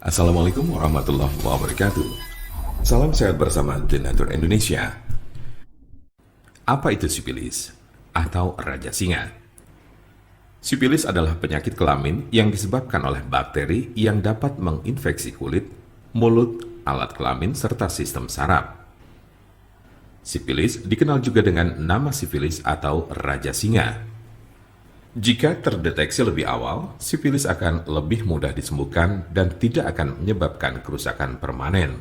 Assalamualaikum warahmatullahi wabarakatuh. Salam sehat bersama The Nature Indonesia. Apa itu sipilis atau raja singa? Sipilis adalah penyakit kelamin yang disebabkan oleh bakteri yang dapat menginfeksi kulit, mulut, alat kelamin, serta sistem saraf. Sipilis dikenal juga dengan nama sifilis atau raja singa. Jika terdeteksi lebih awal, sifilis akan lebih mudah disembuhkan dan tidak akan menyebabkan kerusakan permanen.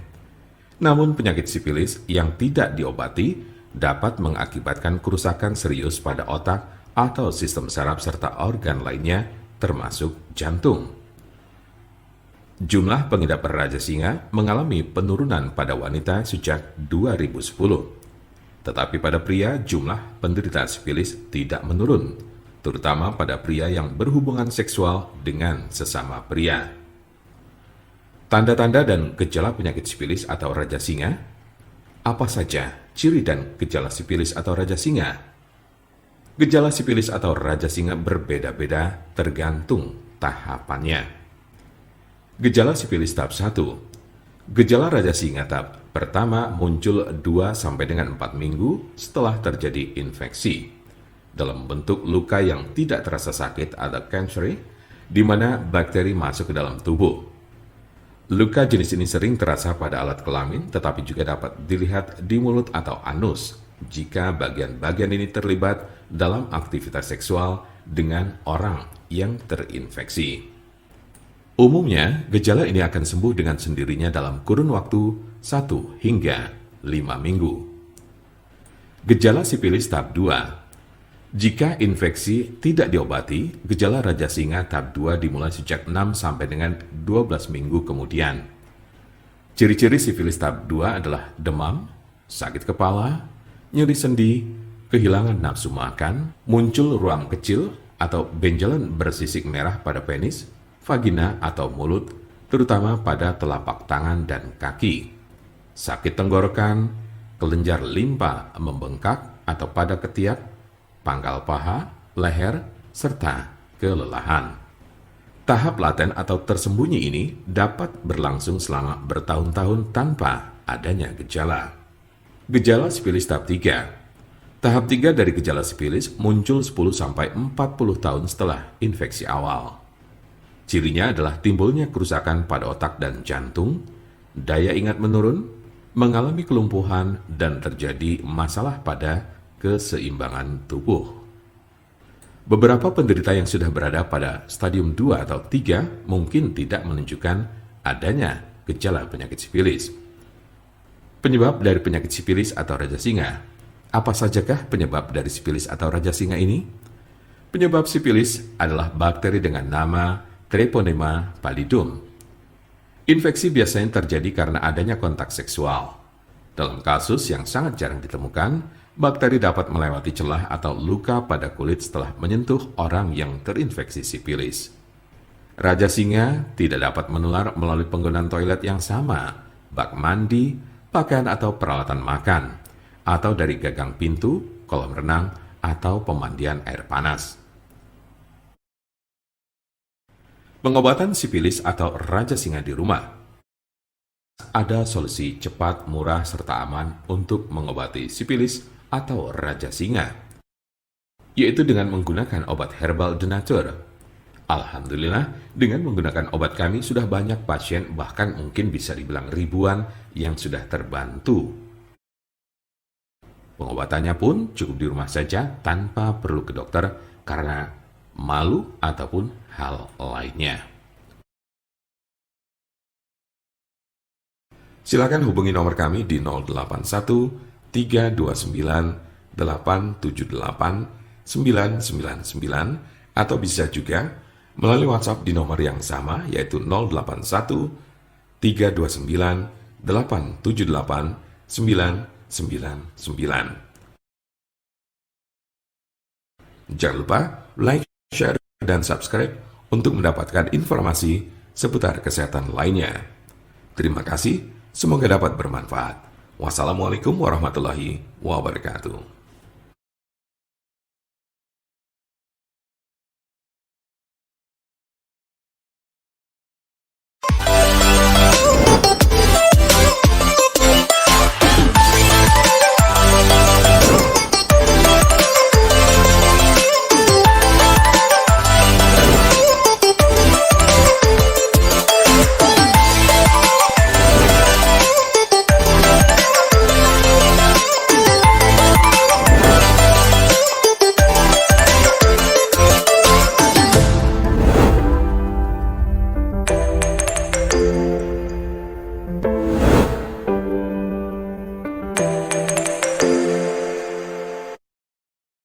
Namun penyakit sifilis yang tidak diobati dapat mengakibatkan kerusakan serius pada otak atau sistem saraf serta organ lainnya termasuk jantung. Jumlah pengidap raja singa mengalami penurunan pada wanita sejak 2010. Tetapi pada pria jumlah penderita sifilis tidak menurun, terutama pada pria yang berhubungan seksual dengan sesama pria. Tanda-tanda dan gejala penyakit sifilis atau raja singa. Apa saja ciri dan gejala sifilis atau raja singa? Gejala sifilis atau raja singa berbeda-beda tergantung tahapannya. Gejala sifilis tahap 1. Gejala raja singa tahap pertama muncul 2 sampai dengan 4 minggu setelah terjadi infeksi dalam bentuk luka yang tidak terasa sakit atau cancer, di mana bakteri masuk ke dalam tubuh. Luka jenis ini sering terasa pada alat kelamin, tetapi juga dapat dilihat di mulut atau anus jika bagian-bagian ini terlibat dalam aktivitas seksual dengan orang yang terinfeksi. Umumnya, gejala ini akan sembuh dengan sendirinya dalam kurun waktu 1 hingga 5 minggu. Gejala sifilis tahap 2. Jika infeksi tidak diobati, gejala raja singa tahap 2 dimulai sejak 6 sampai dengan 12 minggu kemudian. Ciri-ciri sifilis tahap 2 adalah demam, sakit kepala, nyeri sendi, kehilangan nafsu makan, muncul ruam kecil atau benjolan bersisik merah pada penis, vagina atau mulut, terutama pada telapak tangan dan kaki, sakit tenggorokan, kelenjar limpa membengkak atau pada ketiak, pangkal paha, leher, serta kelelahan. Tahap laten atau tersembunyi ini dapat berlangsung selama bertahun-tahun tanpa adanya gejala. Gejala sifilis tahap 3. Tahap 3 dari gejala sifilis muncul 10-40 tahun setelah infeksi awal. Cirinya adalah timbulnya kerusakan pada otak dan jantung, daya ingat menurun, mengalami kelumpuhan, dan terjadi masalah pada keseimbangan tubuh. Beberapa penderita yang sudah berada pada stadium 2 atau 3 mungkin tidak menunjukkan adanya gejala penyakit sifilis. Penyebab dari penyakit sifilis atau raja singa. Apa sajakah penyebab dari sifilis atau raja singa ini? Penyebab sifilis adalah bakteri dengan nama Treponema pallidum. Infeksi biasanya terjadi karena adanya kontak seksual. Dalam kasus yang sangat jarang ditemukan, bakteri dapat melewati celah atau luka pada kulit setelah menyentuh orang yang terinfeksi sifilis. Raja singa tidak dapat menular melalui penggunaan toilet yang sama, bak mandi, pakaian atau peralatan makan, atau dari gagang pintu, kolam renang, atau pemandian air panas. Pengobatan sifilis atau raja singa di rumah. Ada solusi cepat, murah, serta aman untuk mengobati sifilis atau raja singa, yaitu dengan menggunakan obat herbal The Nature. Alhamdulillah, dengan menggunakan obat kami sudah banyak pasien, bahkan mungkin bisa dibilang ribuan yang sudah terbantu. Pengobatannya pun cukup di rumah saja tanpa perlu ke dokter karena malu ataupun hal lainnya. Silakan hubungi nomor kami di 081 329 878 999 atau bisa juga melalui WhatsApp di nomor yang sama yaitu 081 329 878 999. Jangan lupa like, share, dan subscribe untuk mendapatkan informasi seputar kesehatan lainnya. Terima kasih, semoga dapat bermanfaat. Wassalamualaikum warahmatullahi wabarakatuh.